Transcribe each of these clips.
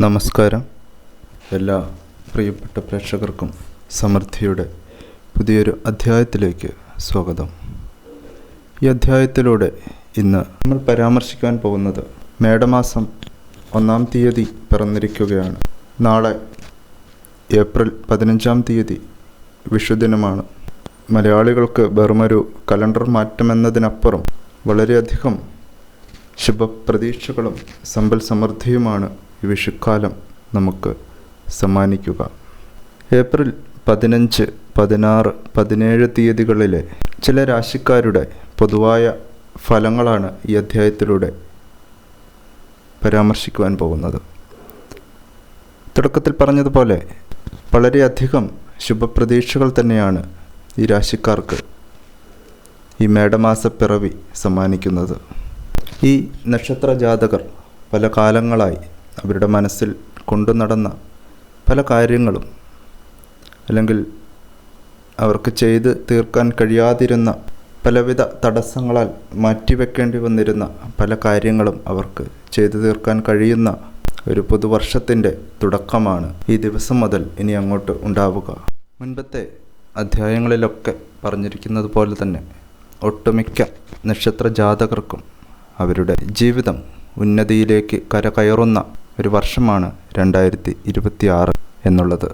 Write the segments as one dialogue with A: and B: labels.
A: നമസ്കാരം. എല്ലാ പ്രിയപ്പെട്ട പ്രേക്ഷകർക്കും സമൃദ്ധിയുടെ പുതിയൊരു അധ്യായത്തിലേക്ക് സ്വാഗതം. ഈ അധ്യായത്തിലൂടെ ഇന്ന് നമ്മൾ പരാമർശിക്കാൻ പോകുന്നത് മേടമാസം 1-ാം തീയതി പിറന്നിരിക്കുകയാണ്. നാളെ ഏപ്രിൽ 15-ാം തീയതി വിഷുദിനമാണ്. മലയാളികൾക്ക് വെറുമൊരു കലണ്ടർ മാറ്റമെന്നതിനപ്പുറം വളരെയധികം ശുഭപ്രതീക്ഷകളും സമ്പൽ സമൃദ്ധിയുമാണ് ഈ വിഷുക്കാലം നമുക്ക് സമ്മാനിക്കുക. ഏപ്രിൽ 15, 16, 17 തീയതികളിലെ ചില രാശിക്കാരുടെ പൊതുവായ ഫലങ്ങളാണ് ഈ അധ്യായത്തിലൂടെ പരാമർശിക്കുവാൻ പോകുന്നത്. തുടക്കത്തിൽ പറഞ്ഞതുപോലെ വളരെയധികം ശുഭപ്രതീക്ഷകൾ തന്നെയാണ് ഈ രാശിക്കാർക്ക് ഈ മേടമാസ പിറവി സമ്മാനിക്കുന്നത്. ഈ നക്ഷത്ര ജാതകർ പല കാലങ്ങളായി അവരുടെ മനസ്സിൽ കൊണ്ടു നടന്ന പല കാര്യങ്ങളും, അല്ലെങ്കിൽ അവർക്ക് ചെയ്ത് തീർക്കാൻ കഴിയാതിരുന്ന പലവിധ തടസ്സങ്ങളാൽ മാറ്റിവെക്കേണ്ടി വന്നിരുന്ന പല കാര്യങ്ങളും അവർക്ക് ചെയ്തു തീർക്കാൻ കഴിയുന്ന ഒരു പുതുവർഷത്തിൻ്റെ തുടക്കമാണ് ഈ ദിവസം മുതൽ ഇനി അങ്ങോട്ട് ഉണ്ടാവുക. മുൻപത്തെ അധ്യായങ്ങളിലൊക്കെ പറഞ്ഞിരിക്കുന്നത് പോലെ തന്നെ ഒട്ടുമിക്ക നക്ഷത്ര ജാതകർക്കും അവരുടെ ജീവിതം ഉന്നതിയിലേക്ക് കരകയറുന്ന ഒരു വർഷമാണ് 2026 എന്നുള്ളത്.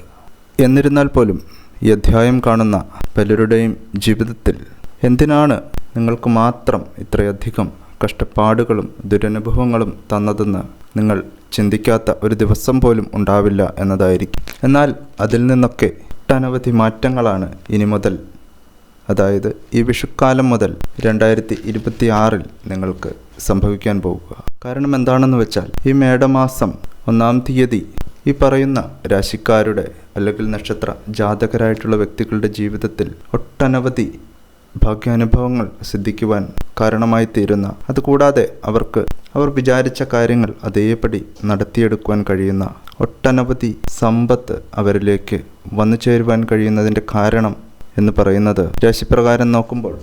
A: എന്നിരുന്നാൽ പോലും ഈ അധ്യായം കാണുന്ന പലരുടെയും ജീവിതത്തിൽ എന്തിനാണ് നിങ്ങൾക്ക് മാത്രം ഇത്രയധികം കഷ്ടപ്പാടുകളും ദുരനുഭവങ്ങളും തന്നതെന്ന് നിങ്ങൾ ചിന്തിക്കാത്ത ഒരു ദിവസം പോലും ഉണ്ടാവില്ല എന്നതായിരിക്കും. എന്നാൽ അതിൽ നിന്നൊക്കെ ഒട്ടനവധി മാറ്റങ്ങളാണ് ഇനി മുതൽ, അതായത് ഈ വിഷുക്കാലം മുതൽ 2026 നിങ്ങൾക്ക് സംഭവിക്കാൻ പോകുക. കാരണം എന്താണെന്ന് വെച്ചാൽ ഈ മേടമാസം 1-ാം തീയതി ഈ പറയുന്ന രാശിക്കാരുടെ അല്ലെങ്കിൽ നക്ഷത്ര ജാതകരായിട്ടുള്ള വ്യക്തികളുടെ ജീവിതത്തിൽ ഒട്ടനവധി ഭാഗ്യാനുഭവങ്ങൾ സിദ്ധിക്കുവാൻ കാരണമായി തീരുന്ന, അതുകൂടാതെ അവർ വിചാരിച്ച കാര്യങ്ങൾ അതേപടി നടത്തിയെടുക്കുവാൻ കഴിയുന്ന ഒട്ടനവധി സമ്പത്ത് അവരിലേക്ക് വന്നു ചേരുവാൻ കഴിയുന്നതിൻ്റെ കാരണം എന്ന് പറയുന്നത് രാശിപ്രകാരം നോക്കുമ്പോൾ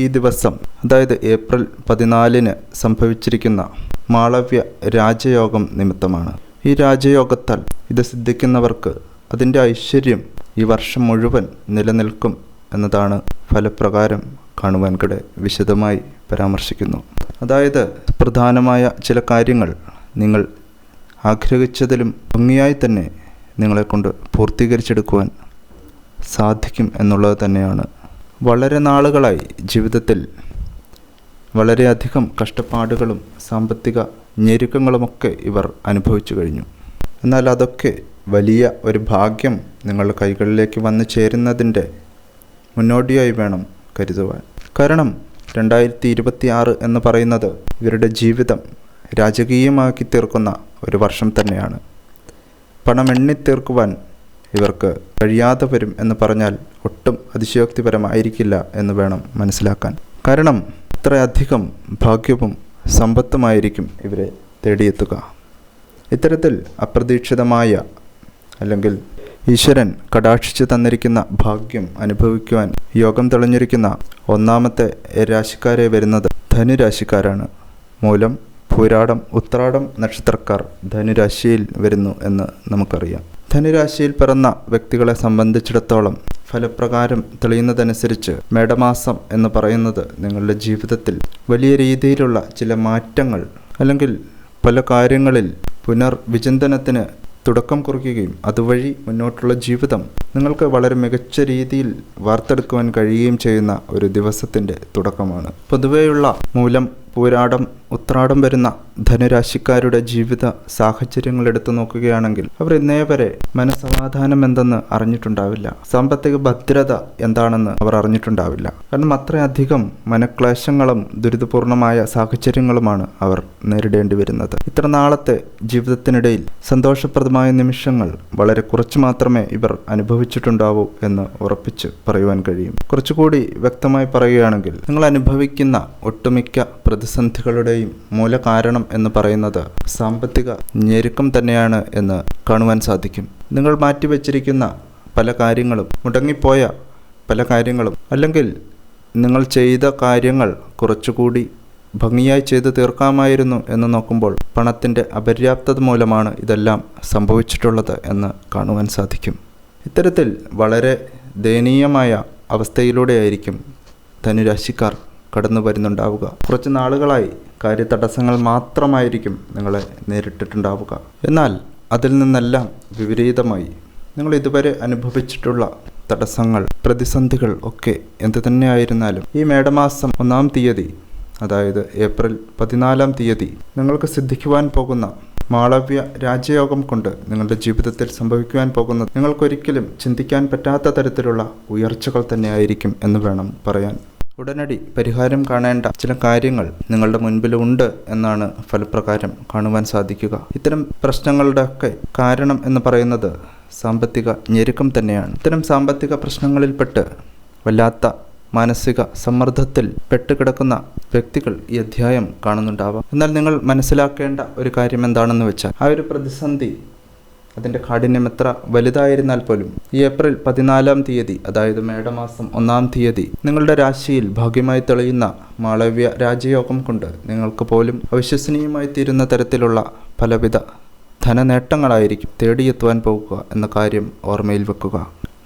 A: ഈ ദിവസം, അതായത് ഏപ്രിൽ 14 സംഭവിച്ചിരിക്കുന്ന മാളവ്യ രാജയോഗം നിമിത്തമാണ്. ഈ രാജയോഗത്താൽ ഇത് സിദ്ധിക്കുന്നവർക്ക് അതിൻ്റെ ഐശ്വര്യം ഈ വർഷം മുഴുവൻ നിലനിൽക്കും എന്നതാണ് ഫലപ്രകാരം കാണുവാൻകിടെ വിശദമായി പരാമർശിക്കുന്നു. അതായത് പ്രധാനമായ ചില കാര്യങ്ങൾ നിങ്ങൾ ആഗ്രഹിച്ചതിലും ഭംഗിയായി തന്നെ നിങ്ങളെക്കൊണ്ട് പൂർത്തീകരിച്ചെടുക്കുവാൻ സാധിക്കും എന്നുള്ളത് തന്നെയാണ്. വളരെ നാളുകളായി ജീവിതത്തിൽ വളരെയധികം കഷ്ടപ്പാടുകളും സാമ്പത്തിക ഞെരുക്കങ്ങളുമൊക്കെ ഇവർ അനുഭവിച്ചു കഴിഞ്ഞു. എന്നാൽ അതൊക്കെ വലിയ ഒരു ഭാഗ്യം നിങ്ങളുടെ കൈകളിലേക്ക് വന്നു ചേരുന്നതിൻ്റെ മുന്നോടിയായി വേണം കരുതുവാൻ. കാരണം 2026 എന്ന് പറയുന്നത് ഇവരുടെ ജീവിതം രാജകീയമാക്കി തീർക്കുന്ന ഒരു വർഷം തന്നെയാണ്. പണം എണ്ണിത്തീർക്കുവാൻ ഇവർക്ക് കഴിയാതെ വരും എന്ന് പറഞ്ഞാൽ ഒട്ടും അതിശയോക്തിപരമായിരിക്കില്ല എന്ന് വേണം മനസ്സിലാക്കാൻ. കാരണം അത്രയധികം ഭാഗ്യവും സമ്പത്തുമായിരിക്കും ഇവരെ തേടിയെത്തുക. ഇത്തരത്തിൽ അപ്രതീക്ഷിതമായ, അല്ലെങ്കിൽ ഈശ്വരൻ കടാക്ഷിച്ചു തന്നിരിക്കുന്ന ഭാഗ്യം അനുഭവിക്കുവാൻ യോഗം തെളിഞ്ഞിരിക്കുന്ന 1-ാമത്തെ രാശിക്കാരെ വരുന്നത് ധനുരാശിക്കാരാണ്. മൂലം, പൂരാടം, ഉത്രാടം നക്ഷത്രക്കാർ ധനുരാശിയിൽ വരുന്നു എന്ന് നമുക്കറിയാം. ധനുരാശിയിൽ പിറന്ന വ്യക്തികളെ സംബന്ധിച്ചിടത്തോളം ഫലപ്രകാരം തെളിയുന്നതനുസരിച്ച് മേടമാസം എന്ന് പറയുന്നത് നിങ്ങളുടെ ജീവിതത്തിൽ വലിയ രീതിയിലുള്ള ചില മാറ്റങ്ങൾ, അല്ലെങ്കിൽ പല കാര്യങ്ങളിൽ പുനർവിചിന്തനത്തിന് തുടക്കം കുറിക്കുകയും അതുവഴി മുന്നോട്ടുള്ള ജീവിതം നിങ്ങൾക്ക് വളരെ മികച്ച രീതിയിൽ വാർത്തെടുക്കുവാൻ കഴിയുകയും ചെയ്യുന്ന ഒരു ദിവസത്തിൻ്റെ തുടക്കമാണ്. പൊതുവെയുള്ള മൂലം, പൂരാടം, ഉത്രാടം വരുന്ന ധനുരാശിക്കാരുടെ ജീവിത സാഹചര്യങ്ങൾ എടുത്തു നോക്കുകയാണെങ്കിൽ അവർ ഇന്നേ വരെ മനസ്സമാധാനം എന്തെന്ന് അറിഞ്ഞിട്ടുണ്ടാവില്ല. സാമ്പത്തിക ഭദ്രത എന്താണെന്ന് അവർ അറിഞ്ഞിട്ടുണ്ടാവില്ല. കാരണം അത്രയധികം മനക്ലേശങ്ങളും ദുരിതപൂർണമായ സാഹചര്യങ്ങളുമാണ് അവർ നേരിടേണ്ടി വരുന്നത്. ഇത്ര നാളത്തെ ജീവിതത്തിനിടയിൽ സന്തോഷപ്രദമായ നിമിഷങ്ങൾ വളരെ കുറച്ച് മാത്രമേ ഇവർ അനുഭവിച്ചിട്ടുണ്ടാവൂ എന്ന് ഉറപ്പിച്ച് പറയുവാൻ കഴിയും. കുറച്ചുകൂടി വ്യക്തമായി പറയുകയാണെങ്കിൽ നിങ്ങൾ അനുഭവിക്കുന്ന ഒട്ടുമിക്ക പ്രതിസന്ധികളുടെയും മൂലകാരണം എന്ന് പറയുന്നത് സാമ്പത്തിക ഞെരുക്കം തന്നെയാണ് എന്ന് കാണുവാൻ സാധിക്കും. നിങ്ങൾ മാറ്റിവെച്ചിരിക്കുന്ന പല കാര്യങ്ങളും, മുടങ്ങിപ്പോയ പല കാര്യങ്ങളും, അല്ലെങ്കിൽ നിങ്ങൾ ചെയ്ത കാര്യങ്ങൾ കുറച്ചുകൂടി ഭംഗിയായി ചെയ്തു തീർക്കാമായിരുന്നു എന്ന് നോക്കുമ്പോൾ പണത്തിൻ്റെ അപര്യാപ്തത മൂലമാണ് ഇതെല്ലാം സംഭവിച്ചിട്ടുള്ളത് എന്ന് കാണുവാൻ സാധിക്കും. ഇത്തരത്തിൽ വളരെ ദയനീയമായ അവസ്ഥയിലൂടെയായിരിക്കും ധനുരാശിക്കാർ കടന്നു വരുന്നുണ്ടാവുക. കുറച്ച് നാളുകളായി കാര്യതടസ്സങ്ങൾ മാത്രമായിരിക്കും നിങ്ങളെ നേരിട്ടിട്ടുണ്ടാവുക. എന്നാൽ അതിൽ നിന്നെല്ലാം വിപരീതമായി നിങ്ങൾ ഇതുവരെ അനുഭവിച്ചിട്ടുള്ള തടസ്സങ്ങൾ, പ്രതിസന്ധികൾ ഒക്കെ എന്തു തന്നെയായിരുന്നാലും ഈ മേടമാസം 1-ാം തീയതി, അതായത് ഏപ്രിൽ 14-ാം തീയതി നിങ്ങൾക്ക് സിദ്ധിക്കുവാൻ പോകുന്ന മാളവ്യ രാജയോഗം കൊണ്ട് നിങ്ങളുടെ ജീവിതത്തിൽ സംഭവിക്കുവാൻ പോകുന്നത് നിങ്ങൾക്കൊരിക്കലും ചിന്തിക്കാൻ പറ്റാത്ത തരത്തിലുള്ള ഉയർച്ചകൾ തന്നെയായിരിക്കും എന്ന് വേണം പറയാൻ. ഉടനടി പരിഹാരം കാണേണ്ട ചില കാര്യങ്ങൾ നിങ്ങളുടെ മുൻപിലുണ്ട് എന്നാണ് ഫലപ്രകാരം കാണുവാൻ സാധിക്കുക. ഇത്തരം പ്രശ്നങ്ങളുടെയൊക്കെ കാരണം എന്ന് പറയുന്നത് സാമ്പത്തിക ഞെരുക്കം തന്നെയാണ്. ഇത്തരം സാമ്പത്തിക പ്രശ്നങ്ങളിൽപ്പെട്ട് വല്ലാത്ത മാനസിക സമ്മർദ്ദത്തിൽ പെട്ടുകിടക്കുന്ന വ്യക്തികൾ ഈ അധ്യായം കാണുന്നുണ്ടാവാം. എന്നാൽ നിങ്ങൾ മനസ്സിലാക്കേണ്ട ഒരു കാര്യം എന്താണെന്ന് വെച്ചാൽ, ആ ഒരു പ്രതിസന്ധി അതിൻ്റെ കാഠിന്യം എത്ര വലുതായിരുന്നാൽ പോലും ഈ ഏപ്രിൽ 14-ാം തീയതി, അതായത് മേടമാസം 1-ാം തീയതി നിങ്ങളുടെ രാശിയിൽ ഭാഗ്യമായി തെളിയുന്ന മാളവ്യ രാജയോഗം കൊണ്ട് നിങ്ങൾക്ക് പോലും അവിശ്വസനീയമായി തീരുന്ന തരത്തിലുള്ള പലവിധ ധനനേട്ടങ്ങളായിരിക്കും തേടിയെത്തുവാൻ പോകുക എന്ന കാര്യം ഓർമ്മയിൽ വെക്കുക.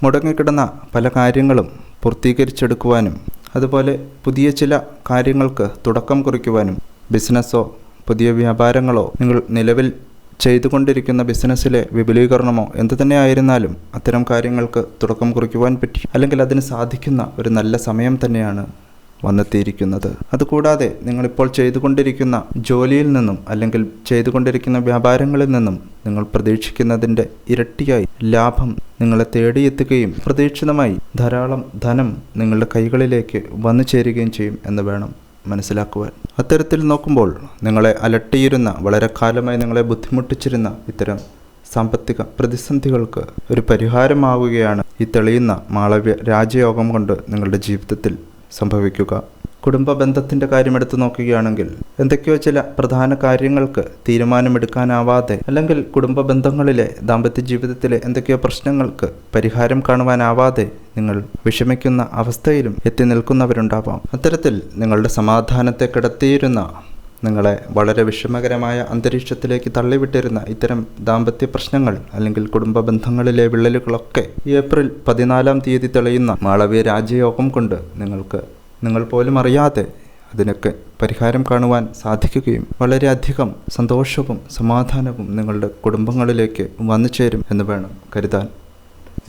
A: മുടങ്ങിക്കിടന്ന പല കാര്യങ്ങളും പൂർത്തീകരിച്ചെടുക്കുവാനും അതുപോലെ പുതിയ ചില കാര്യങ്ങൾക്ക് തുടക്കം കുറിക്കുവാനും, ബിസിനസ്സോ പുതിയ വ്യാപാരങ്ങളോ നിങ്ങൾ നിലവിൽ ചെയ്തുകൊണ്ടിരിക്കുന്ന ബിസിനസ്സിലെ വിപുലീകരണമോ എന്തു തന്നെ ആയിരുന്നാലും അത്തരം കാര്യങ്ങൾക്ക് തുടക്കം കുറിക്കുവാൻ പറ്റി, അല്ലെങ്കിൽ അതിന് സാധിക്കുന്ന ഒരു നല്ല സമയം തന്നെയാണ് വന്നെത്തിയിരിക്കുന്നത്. അതുകൂടാതെ നിങ്ങളിപ്പോൾ ചെയ്തുകൊണ്ടിരിക്കുന്ന ജോലിയിൽ നിന്നും അല്ലെങ്കിൽ ചെയ്തുകൊണ്ടിരിക്കുന്ന വ്യാപാരങ്ങളിൽ നിന്നും നിങ്ങൾ പ്രതീക്ഷിക്കുന്നതിൻ്റെ ഇരട്ടിയായി ലാഭം നിങ്ങളെ തേടിയെത്തുകയും പ്രതീക്ഷിതമായി ധാരാളം ധനം നിങ്ങളുടെ കൈകളിലേക്ക് വന്നു ചേരുകയും ചെയ്യും എന്ന് വേണം മനസ്സിലാക്കുവാൻ. അത്തരത്തിൽ നോക്കുമ്പോൾ നിങ്ങളെ അലട്ടിയിരുന്ന, വളരെ കാലമായി നിങ്ങളെ ബുദ്ധിമുട്ടിച്ചിരുന്ന ഇത്തരം സാമ്പത്തിക പ്രതിസന്ധികൾക്ക് ഒരു പരിഹാരമാവുകയാണ് ഈ തെളിയുന്ന മാളവ്യ രാജയോഗം കൊണ്ട് നിങ്ങളുടെ ജീവിതത്തിൽ സംഭവിക്കുക. കുടുംബ ബന്ധത്തിൻ്റെ കാര്യമെടുത്ത് നോക്കുകയാണെങ്കിൽ എന്തൊക്കെയോ ചില പ്രധാന കാര്യങ്ങൾക്ക് തീരുമാനമെടുക്കാനാവാതെ, അല്ലെങ്കിൽ കുടുംബ ബന്ധങ്ങളിലെ ദാമ്പത്യ ജീവിതത്തിലെ എന്തൊക്കെയോ പ്രശ്നങ്ങൾക്ക് പരിഹാരം കാണുവാനാവാതെ നിങ്ങൾ വിഷമിക്കുന്ന അവസ്ഥയിലും എത്തി നിൽക്കുന്നവരുണ്ടാവാം. അത്തരത്തിൽ നിങ്ങളുടെ സമാധാനത്തെ കിടത്തിയിരുന്ന, നിങ്ങളെ വളരെ വിഷമകരമായ അന്തരീക്ഷത്തിലേക്ക് തള്ളിവിട്ടിരുന്ന ഇത്തരം ദാമ്പത്യ പ്രശ്നങ്ങൾ അല്ലെങ്കിൽ കുടുംബ ബന്ധങ്ങളിലെ വിള്ളലുകളൊക്കെ ഈ ഏപ്രിൽ 14-ാം തീയതി തെളിയുന്ന മാളവ്യ രാജയോഗം കൊണ്ട് നിങ്ങൾ പോലും അറിയാതെ അതിനൊക്കെ പരിഹാരം കാണുവാൻ സാധിക്കുകയും വളരെയധികം സന്തോഷവും സമാധാനവും നിങ്ങളുടെ കുടുംബങ്ങളിലേക്ക് വന്നു ചേരും എന്ന് വേണം കരുതാൻ.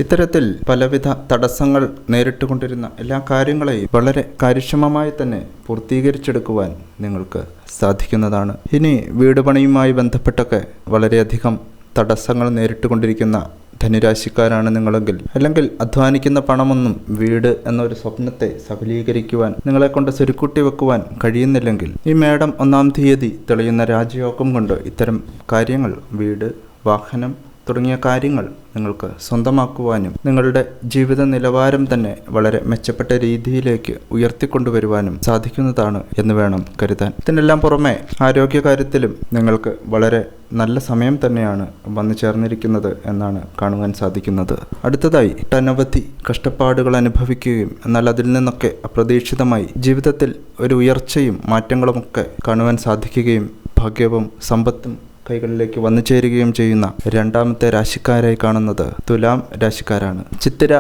A: ഇത്തരത്തിൽ പലവിധ തടസ്സങ്ങൾ നേരിട്ടുകൊണ്ടിരുന്ന എല്ലാ കാര്യങ്ങളെയും വളരെ കാര്യക്ഷമമായി തന്നെ പൂർത്തീകരിച്ചെടുക്കുവാൻ നിങ്ങൾക്ക് സാധിക്കുന്നതാണ്. ഇനി വീട് പണിയുമായി ബന്ധപ്പെട്ടൊക്കെ വളരെയധികം തടസ്സങ്ങൾ നേരിട്ടുകൊണ്ടിരിക്കുന്ന ധനുരാശിക്കാരാണ് നിങ്ങളെങ്കിൽ, അല്ലെങ്കിൽ അധ്വാനിക്കുന്ന പണമൊന്നും വീട് എന്നൊരു സ്വപ്നത്തെ സഫലീകരിക്കുവാൻ നിങ്ങളെക്കൊണ്ട് സ്വരുക്കൂട്ടി വെക്കുവാൻ കഴിയുന്നില്ലെങ്കിൽ, ഈ മേടം 1-ാം തീയതി തെളിയുന്ന രാജയോഗം കൊണ്ട് ഇത്തരം കാര്യങ്ങൾ, വീട്, വാഹനം തുടങ്ങിയ കാര്യങ്ങൾ നിങ്ങൾക്ക് സ്വന്തമാക്കുവാനും നിങ്ങളുടെ ജീവിത നിലവാരം തന്നെ വളരെ മെച്ചപ്പെട്ട രീതിയിലേക്ക് ഉയർത്തിക്കൊണ്ടുവരുവാനും സാധിക്കുന്നതാണ് എന്ന് വേണം കരുതാൻ. ഇതിനെല്ലാം പുറമെ ആരോഗ്യകാര്യത്തിലും നിങ്ങൾക്ക് വളരെ നല്ല സമയം തന്നെയാണ് വന്നു ചേർന്നിരിക്കുന്നത് എന്നാണ് കാണുവാൻ സാധിക്കുന്നത്. അടുത്തതായി ഒട്ടനവധി കഷ്ടപ്പാടുകൾ അനുഭവിക്കുകയും എന്നാൽ അതിൽ നിന്നൊക്കെ അപ്രതീക്ഷിതമായി ജീവിതത്തിൽ ഒരു ഉയർച്ചയും മാറ്റങ്ങളുമൊക്കെ കാണുവാൻ സാധിക്കുകയും ഭാഗ്യവും സമ്പത്തും കൈകളിലേക്ക് വന്നു ചേരുകയും ചെയ്യുന്ന 2ാമത്തെ രാശിക്കാരായി കാണുന്നത് തുലാം രാശിക്കാരാണ്. ചിത്തിര,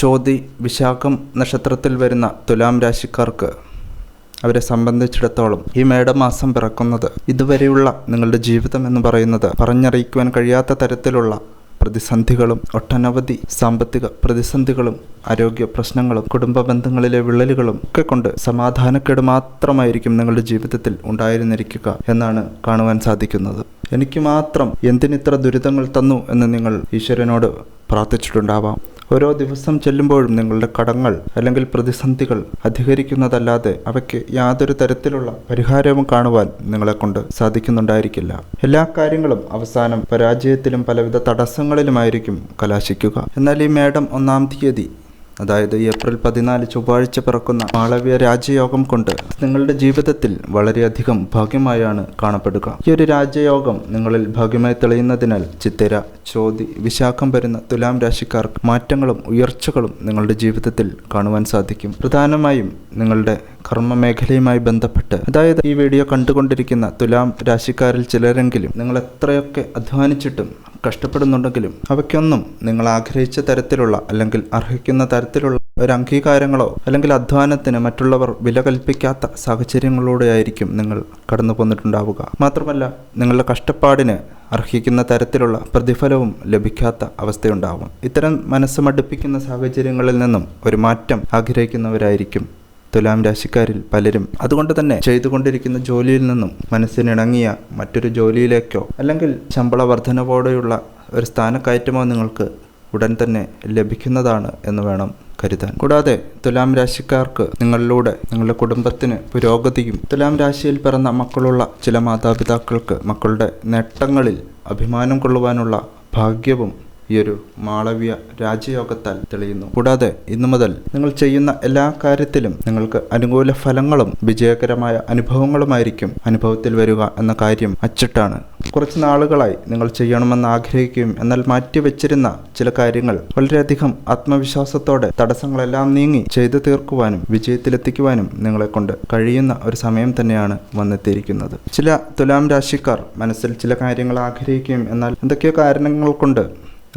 A: ചോതി, വിശാഖം നക്ഷത്രത്തിൽ വരുന്ന തുലാം രാശിക്കാർക്ക് അവരെ സംബന്ധിച്ചിടത്തോളം ഈ മേടമാസം പിറക്കുന്നത് ഇതുവരെയുള്ള നിങ്ങളുടെ ജീവിതം എന്ന് പറയുന്നത് പറഞ്ഞറിയിക്കുവാൻ കഴിയാത്ത തരത്തിലുള്ള പ്രതിസന്ധികളും, ഒട്ടനവധി സാമ്പത്തിക പ്രതിസന്ധികളും, ആരോഗ്യ പ്രശ്നങ്ങളും, കുടുംബ ബന്ധങ്ങളിലെ വിള്ളലുകളും ഒക്കെ കൊണ്ട് സമാധാനക്കേട് മാത്രമായിരിക്കും നിങ്ങളുടെ ജീവിതത്തിൽ ഉണ്ടായിരുന്നിരിക്കുക എന്നാണ് കാണുവാൻ സാധിക്കുന്നത്. എനിക്ക് മാത്രം എന്തിനിത്ര ദുരിതങ്ങൾ തന്നു എന്ന് നിങ്ങൾ ഈശ്വരനോട് പ്രാർത്ഥിച്ചിട്ടുണ്ടാവാം. ഓരോ ദിവസം ചെല്ലുമ്പോഴും നിങ്ങളുടെ കടങ്ങൾ അല്ലെങ്കിൽ പ്രതിസന്ധികൾ അധികരിക്കുന്നതല്ലാതെ അവയ്ക്ക് യാതൊരു തരത്തിലുള്ള പരിഹാരവും കാണുവാൻ നിങ്ങളെക്കൊണ്ട് സാധിക്കുന്നുണ്ടായിരിക്കില്ല. എല്ലാ കാര്യങ്ങളും അവസാനം പരാജയത്തിലും പലവിധ തടസ്സങ്ങളിലുമായിരിക്കും കലാശിക്കുക. എന്നാൽ ഈ മേടം 1-ാം തീയതി, അതായത് ഏപ്രിൽ 14 ചൊവ്വാഴ്ച പിറക്കുന്ന മാളവ്യ രാജയോഗം കൊണ്ട് നിങ്ങളുടെ ജീവിതത്തിൽ വളരെയധികം ഭാഗ്യമായാണ് കാണപ്പെടുക. ഈ ഒരു രാജയോഗം നിങ്ങളിൽ ഭാഗ്യമായി തെളിയുന്നതിനാൽ ചിത്തിര, ചോതി, വിശാഖം വരുന്ന തുലാം രാശിക്കാർക്ക് മാറ്റങ്ങളും ഉയർച്ചകളും നിങ്ങളുടെ ജീവിതത്തിൽ കാണുവാൻ സാധിക്കും. പ്രധാനമായും നിങ്ങളുടെ കർമ്മമേഖലയുമായി ബന്ധപ്പെട്ട്, അതായത് ഈ വീഡിയോ കണ്ടുകൊണ്ടിരിക്കുന്ന തുലാം രാശിക്കാരിൽ ചിലരെങ്കിലും നിങ്ങൾ എത്രയൊക്കെ അധ്വാനിച്ചിട്ടും കഷ്ടപ്പെടുന്നുണ്ടെങ്കിലും അവയ്ക്കൊന്നും നിങ്ങൾ ആഗ്രഹിച്ച തരത്തിലുള്ള അല്ലെങ്കിൽ അർഹിക്കുന്ന തരത്തിലുള്ള ഒരു അംഗീകാരങ്ങളോ അല്ലെങ്കിൽ അധ്വാനത്തിന് മറ്റുള്ളവർ വില കൽപ്പിക്കാത്ത സാഹചര്യങ്ങളിലൂടെയായിരിക്കും നിങ്ങൾ കടന്നു പോന്നിട്ടുണ്ടാവുക. മാത്രമല്ല, നിങ്ങളുടെ കഷ്ടപ്പാടിന് അർഹിക്കുന്ന തരത്തിലുള്ള പ്രതിഫലവും ലഭിക്കാത്ത അവസ്ഥയുണ്ടാവും. ഇത്തരം മനസ്സ് മടുപ്പിക്കുന്ന സാഹചര്യങ്ങളിൽ നിന്നും ഒരു മാറ്റം ആഗ്രഹിക്കുന്നവരായിരിക്കും തുലാം രാശിക്കാരിൽ പലരും. അതുകൊണ്ട് തന്നെ ചെയ്തുകൊണ്ടിരിക്കുന്ന ജോലിയിൽ നിന്നും മനസ്സിനിണങ്ങിയ മറ്റൊരു ജോലിയിലേക്കോ അല്ലെങ്കിൽ ശമ്പള വർധനവോടെയുള്ള ഒരു സ്ഥാനക്കയറ്റമോ നിങ്ങൾക്ക് ഉടൻ തന്നെ ലഭിക്കുന്നതാണ് എന്ന് വേണം കരുതാൻ. കൂടാതെ തുലാം രാശിക്കാർക്ക് നിങ്ങളിലൂടെ നിങ്ങളുടെ കുടുംബത്തിന് പുരോഗതിയും, തുലാം രാശിയിൽ പിറന്ന മക്കളുള്ള ചില മാതാപിതാക്കൾക്ക് മക്കളുടെ നേട്ടങ്ങളിൽ അഭിമാനം കൊള്ളുവാനുള്ള ഭാഗ്യവും ഈ ഒരു മാളവ്യ രാജയോഗത്താൽ തെളിയുന്നു. കൂടാതെ ഇന്നു മുതൽ നിങ്ങൾ ചെയ്യുന്ന എല്ലാ കാര്യത്തിലും നിങ്ങൾക്ക് അനുകൂല ഫലങ്ങളും വിജയകരമായ അനുഭവങ്ങളുമായിരിക്കും അനുഭവത്തിൽ വരിക എന്ന കാര്യം അച്ചിട്ടാണ്. കുറച്ച് നാളുകളായി നിങ്ങൾ ചെയ്യണമെന്ന് ആഗ്രഹിക്കുകയും എന്നാൽ മാറ്റിവെച്ചിരുന്ന ചില കാര്യങ്ങൾ വളരെയധികം ആത്മവിശ്വാസത്തോടെ തടസ്സങ്ങളെല്ലാം നീങ്ങി ചെയ്തു തീർക്കുവാനും വിജയത്തിലെത്തിക്കുവാനും നിങ്ങളെ കൊണ്ട് കഴിയുന്ന ഒരു സമയം തന്നെയാണ് വന്നെത്തിയിരിക്കുന്നത്. ചില തുലാം രാശിക്കാർ മനസ്സിൽ ചില കാര്യങ്ങൾ ആഗ്രഹിക്കുകയും എന്നാൽ എന്തൊക്കെയോ കാരണങ്ങൾ കൊണ്ട്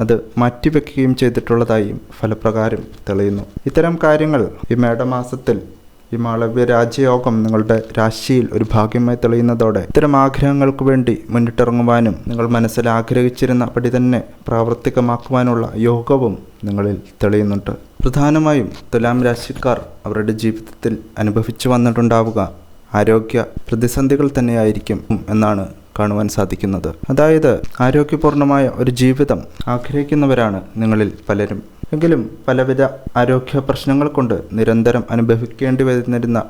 A: അത് മാറ്റിവെക്കുകയും ചെയ്തിട്ടുള്ളതായും ഫലപ്രകാരം തെളിയുന്നു. ഇത്തരം കാര്യങ്ങൾ ഈ മേടമാസത്തിൽ ഈ മാളവ്യ രാജയോഗം നിങ്ങളുടെ രാശിയിൽ ഒരു ഭാഗ്യമായി തെളിയുന്നതോടെ ഇത്തരം ആഗ്രഹങ്ങൾക്ക് വേണ്ടി മുന്നിട്ടിറങ്ങുവാനും നിങ്ങൾ മനസ്സിൽ ആഗ്രഹിച്ചിരുന്ന പടി തന്നെ പ്രാവർത്തികമാക്കുവാനുള്ള യോഗവും നിങ്ങളിൽ തെളിയുന്നുണ്ട്. പ്രധാനമായും തുലാം രാശിക്കാർ അവരുടെ ജീവിതത്തിൽ അനുഭവിച്ചു വന്നിട്ടുണ്ടാവുക ആരോഗ്യ പ്രതിസന്ധികൾ തന്നെയായിരിക്കും എന്നാണ് കാണുവാൻ സാധിക്കുന്നത്. അതായത് ആരോഗ്യപൂർണമായ ഒരു ജീവിതം ആഗ്രഹിക്കുന്നവരാണ് നിങ്ങളിൽ പലരും. എങ്കിലും പലവിധ ആരോഗ്യ പ്രശ്നങ്ങൾ കൊണ്ട് നിരന്തരം അനുഭവിക്കേണ്ടി വരുന്നിരുന്ന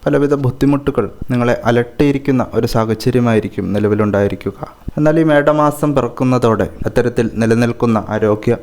A: പലവിധ ബുദ്ധിമുട്ടുകൾ നിങ്ങളെ അലട്ടിയിരിക്കുന്ന ഒരു സാഹചര്യമായിരിക്കും നിലവിലുണ്ടായിരിക്കുക. എന്നാൽ ഈ മേടമാസം പിറക്കുന്നതോടെ അത്തരത്തിൽ നിലനിൽക്കുന്ന ആരോഗ്യ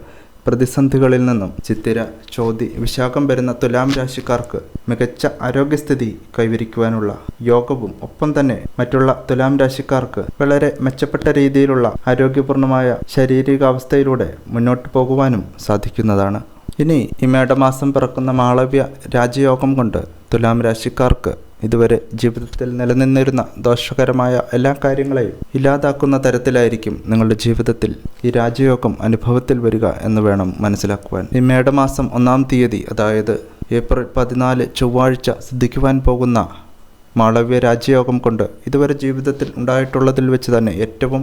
A: പ്രതിസന്ധികളിൽ നിന്നും ചിത്തിര, ചോതി, വിശാഖം വരുന്ന തുലാം രാശിക്കാർക്ക് മികച്ച ആരോഗ്യസ്ഥിതി കൈവരിക്കുവാനുള്ള യോഗവും ഒപ്പം തന്നെ മറ്റുള്ള തുലാം രാശിക്കാർക്ക് വളരെ മെച്ചപ്പെട്ട രീതിയിലുള്ള ആരോഗ്യപൂർണമായ ശാരീരികാവസ്ഥയിലൂടെ മുന്നോട്ട് പോകുവാനും സാധിക്കുന്നതാണ്. ഇനി ഈ മേടമാസം പിറക്കുന്ന മാളവ്യ രാജയോഗം കൊണ്ട് തുലാം രാശിക്കാർക്ക് ഇതുവരെ ജീവിതത്തിൽ നിലനിന്നിരുന്ന ദോഷകരമായ എല്ലാ കാര്യങ്ങളെയും ഇല്ലാതാക്കുന്ന തരത്തിലായിരിക്കും നിങ്ങളുടെ ജീവിതത്തിൽ ഈ രാജയോഗം അനുഭവത്തിൽ വരിക എന്ന് വേണം മനസ്സിലാക്കുവാൻ. ഈ മേടമാസം 1-ാം തീയതി, അതായത് ഏപ്രിൽ 14 ചൊവ്വാഴ്ച സിദ്ധിക്കുവാൻ പോകുന്ന മാളവ്യ രാജയോഗം കൊണ്ട് ഇതുവരെ ജീവിതത്തിൽ ഉണ്ടായിട്ടുള്ളതിൽ വെച്ച് തന്നെ ഏറ്റവും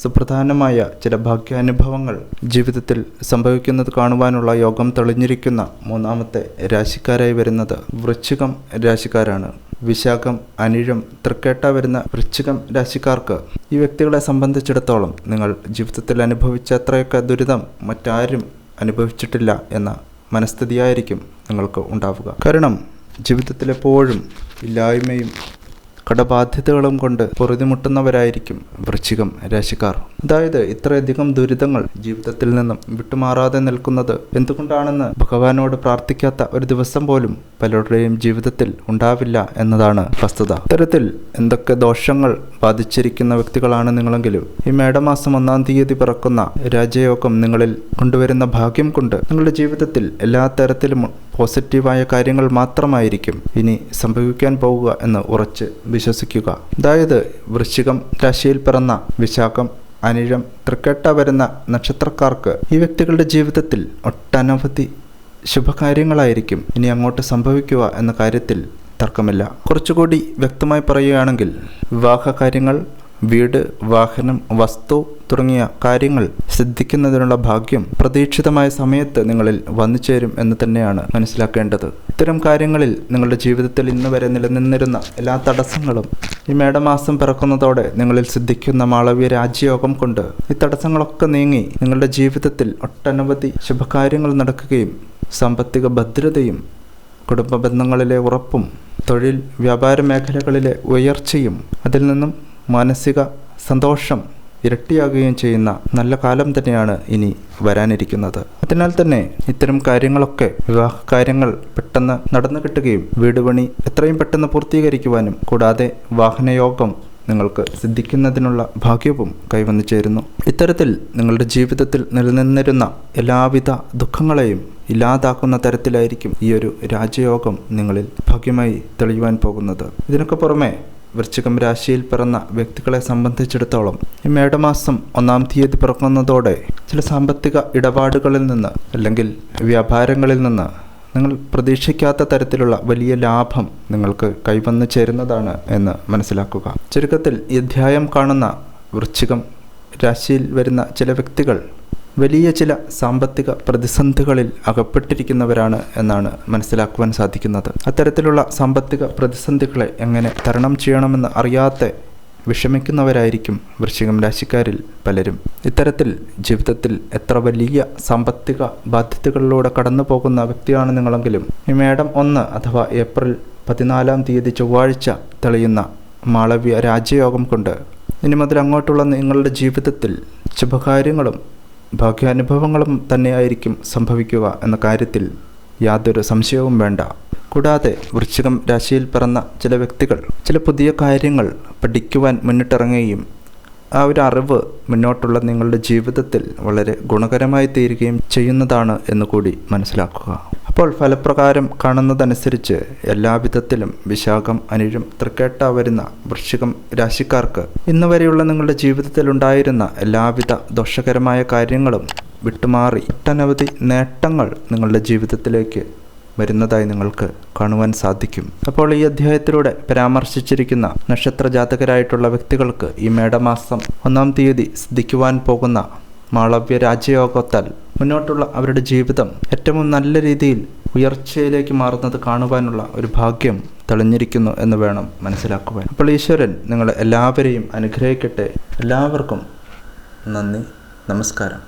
A: സുപ്രധാനമായ ചില ഭാഗ്യാനുഭവങ്ങൾ ജീവിതത്തിൽ സംഭവിക്കുന്നത് കാണുവാനുള്ള യോഗം തെളിഞ്ഞിരിക്കുന്ന 3-ാമത്തെ രാശിക്കാരായി വരുന്നത് വൃശ്ചികം രാശിക്കാരാണ്. വിശാഖം, അനിഴം, തൃക്കേട്ട വരുന്ന വൃശ്ചികം രാശിക്കാർക്ക് ഈ വ്യക്തികളെ സംബന്ധിച്ചിടത്തോളം നിങ്ങൾ ജീവിതത്തിൽ അനുഭവിച്ച അത്രയൊക്കെ ദുരിതം മറ്റാരും അനുഭവിച്ചിട്ടില്ല എന്ന മനസ്ഥിതിയായിരിക്കും നിങ്ങൾക്ക് ഉണ്ടാവുക. കാരണം ജീവിതത്തിലെപ്പോഴും ഇല്ലായ്മയും കടബാധ്യതകളും കൊണ്ട് പൊറുതിമുട്ടുന്നവരായിരിക്കും വൃശ്ചികം രാശിക്കാർ. അതായത് ഇത്രയധികം ദുരിതങ്ങൾ ജീവിതത്തിൽ നിന്നും വിട്ടുമാറാതെ നിൽക്കുന്നത് എന്തുകൊണ്ടാണെന്ന് ഭഗവാനോട് പ്രാർത്ഥിക്കാത്ത ഒരു ദിവസം പോലും പലരുടെയും ജീവിതത്തിൽ ഉണ്ടാവില്ല എന്നതാണ് വസ്തുത. ഇത്തരത്തിൽ എന്തൊക്കെ ദോഷങ്ങൾ ബാധിച്ചിരിക്കുന്ന വ്യക്തികളാണ് നിങ്ങളെങ്കിലും ഈ മേടമാസം 1-ാം തീയതി പിറക്കുന്ന രാജയോഗം നിങ്ങളിൽ കൊണ്ടുവരുന്ന ഭാഗ്യം കൊണ്ട് നിങ്ങളുടെ ജീവിതത്തിൽ എല്ലാ തരത്തിലും പോസിറ്റീവായ കാര്യങ്ങൾ മാത്രമായിരിക്കും ഇനി സംഭവിക്കാൻ പോവുക എന്ന് ഉറച്ച് വിശ്വസിക്കുക. അതായത് വൃശ്ചികം രാശിയിൽ പിറന്ന വിശാഖം, അനിഴം, തൃക്കേട്ട വരുന്ന നക്ഷത്രക്കാർക്ക് ഈ വ്യക്തികളുടെ ജീവിതത്തിൽ ഒട്ടനവധി ശുഭകാര്യങ്ങളായിരിക്കും ഇനി അങ്ങോട്ട് സംഭവിക്കുക എന്ന കാര്യത്തിൽ തർക്കമില്ല. കുറച്ചുകൂടി വ്യക്തമായി പറയുകയാണെങ്കിൽ വിവാഹ കാര്യങ്ങൾ, വീട്, വാഹനം, വസ്തു തുടങ്ങിയ കാര്യങ്ങൾ സിദ്ധിക്കുന്നതിനുള്ള ഭാഗ്യം പ്രതീക്ഷിതമായ സമയത്ത് നിങ്ങളിൽ വന്നു ചേരും എന്ന് തന്നെയാണ് മനസ്സിലാക്കേണ്ടത്. ഇത്തരം കാര്യങ്ങളിൽ നിങ്ങളുടെ ജീവിതത്തിൽ ഇന്ന് വരെ നിലനിന്നിരുന്ന എല്ലാ തടസ്സങ്ങളും ഈ മേടമാസം പിറക്കുന്നതോടെ നിങ്ങളിൽ സിദ്ധിക്കുന്ന മാളവ്യ രാജയോഗം കൊണ്ട് ഈ തടസ്സങ്ങളൊക്കെ നീങ്ങി നിങ്ങളുടെ ജീവിതത്തിൽ ഒട്ടനവധി ശുഭകാര്യങ്ങൾ നടക്കുകയും സാമ്പത്തിക ഭദ്രതയും കുടുംബ ബന്ധങ്ങളിലെ ഉറപ്പും തൊഴിൽ വ്യാപാര മേഖലകളിലെ ഉയർച്ചയും അതിൽ നിന്നും മാനസിക സന്തോഷം ഇരട്ടിയാകുകയും ചെയ്യുന്ന നല്ല കാലം തന്നെയാണ് ഇനി വരാനിരിക്കുന്നത്. അതിനാൽ തന്നെ ഇത്തരം കാര്യങ്ങളൊക്കെ, വിവാഹ കാര്യങ്ങൾ പെട്ടെന്ന് നടന്നു കിട്ടുകയും വീട് പണി എത്രയും പെട്ടെന്ന് പൂർത്തീകരിക്കുവാനും കൂടാതെ വാഹനയോഗം നിങ്ങൾക്ക് സിദ്ധിക്കുന്നതിനുള്ള ഭാഗ്യവും കൈവന്നു ചേരുന്നു. ഇത്തരത്തിൽ നിങ്ങളുടെ ജീവിതത്തിൽ നിലനിന്നിരുന്ന എല്ലാവിധ ദുഃഖങ്ങളെയും ഇല്ലാതാക്കുന്ന തരത്തിലായിരിക്കും ഈ ഒരു രാജയോഗം നിങ്ങളിൽ ഭാഗ്യമായി തെളിയുവാൻ പോകുന്നത്. ഇതിനൊക്കെ പുറമെ വൃശ്ചികം രാശിയിൽ പിറന്ന വ്യക്തികളെ സംബന്ധിച്ചിടത്തോളം ഈ മേടമാസം 1-ാം തീയതി പിറക്കുന്നതോടെ ചില സാമ്പത്തിക ഇടപാടുകളിൽ നിന്ന് അല്ലെങ്കിൽ വ്യാപാരങ്ങളിൽ നിന്ന് നിങ്ങൾ പ്രതീക്ഷിക്കാത്ത തരത്തിലുള്ള വലിയ ലാഭം നിങ്ങൾക്ക് കൈവന്നു ചേരുന്നതാണ് എന്ന് മനസ്സിലാക്കുക. ചുരുക്കത്തിൽ ഈ അധ്യായം കാണുന്ന വൃശ്ചികം രാശിയിൽ വരുന്ന ചില വ്യക്തികൾ വലിയ ചില സാമ്പത്തിക പ്രതിസന്ധികളിൽ അകപ്പെട്ടിരിക്കുന്നവരാണ് എന്നാണ് മനസ്സിലാക്കുവാൻ സാധിക്കുന്നത്. അത്തരത്തിലുള്ള സാമ്പത്തിക പ്രതിസന്ധികളെ എങ്ങനെ തരണം ചെയ്യണമെന്ന് അറിയാതെ വിഷമിക്കുന്നവരായിരിക്കും വൃശ്ചികം രാശിക്കാരിൽ പലരും. ഇത്തരത്തിൽ ജീവിതത്തിൽ എത്ര വലിയ സാമ്പത്തിക ബാധ്യതകളിലൂടെ കടന്നു പോകുന്ന വ്യക്തിയാണ് നിങ്ങളെങ്കിലും ഈ മേടം 1 അഥവാ ഏപ്രിൽ 14-ാം തീയതി ചൊവ്വാഴ്ച തെളിയുന്ന മാളവ്യ രാജയോഗം കൊണ്ട് ഇനി മുതൽ അങ്ങോട്ടുള്ള നിങ്ങളുടെ ജീവിതത്തിൽ ശുഭകാര്യങ്ങളും ഭാഗ്യാനുഭവങ്ങളും തന്നെയായിരിക്കും സംഭവിക്കുക എന്ന കാര്യത്തിൽ യാതൊരു സംശയവും വേണ്ട. കൂടാതെ വൃശ്ചികം രാശിയിൽ പിറന്ന ചില വ്യക്തികൾ ചില പുതിയ കാര്യങ്ങൾ പഠിക്കുവാൻ മുന്നിട്ടിറങ്ങുകയും ആ ഒരു അറിവ് മുന്നോട്ടുള്ള നിങ്ങളുടെ ജീവിതത്തിൽ വളരെ ഗുണകരമായി തീരുകയും ചെയ്യുന്നതാണ് എന്നുകൂടി മനസ്സിലാക്കുക. അപ്പോൾ ഫലപ്രകാരം കാണുന്നതനുസരിച്ച് എല്ലാവിധത്തിലും വിശാഖം, അനിഴം, തൃക്കേട്ട വരുന്ന വൃശ്ചികം രാശിക്കാർക്ക് ഇന്ന് വരെയുള്ള നിങ്ങളുടെ ജീവിതത്തിൽ ഉണ്ടായിരുന്ന എല്ലാവിധ ദോഷകരമായ കാര്യങ്ങളും വിട്ടുമാറി ഒട്ടനവധി നേട്ടങ്ങൾ നിങ്ങളുടെ ജീവിതത്തിലേക്ക് വരുന്നതായി നിങ്ങൾക്ക് കാണുവാൻ സാധിക്കും. അപ്പോൾ ഈ അധ്യായത്തിലൂടെ പരാമർശിച്ചിരിക്കുന്ന നക്ഷത്ര ജാതകരായിട്ടുള്ള വ്യക്തികൾക്ക് ഈ മേടമാസം 1-ാം തീയതി സിദ്ധിക്കുവാൻ പോകുന്ന മാളവ്യ രാജയോഗത്താൽ മുന്നോട്ടുള്ള അവരുടെ ജീവിതം ഏറ്റവും നല്ല രീതിയിൽ ഉയർച്ചയിലേക്ക് മാറുന്നത് കാണുവാനുള്ള ഒരു ഭാഗ്യം തെളിഞ്ഞിരിക്കുന്നു എന്ന് വേണം മനസ്സിലാക്കുവാൻ. അപ്പോൾ ഈശ്വരൻ നിങ്ങളെ എല്ലാവരെയും അനുഗ്രഹിക്കട്ടെ. എല്ലാവർക്കും നന്ദി, നമസ്കാരം.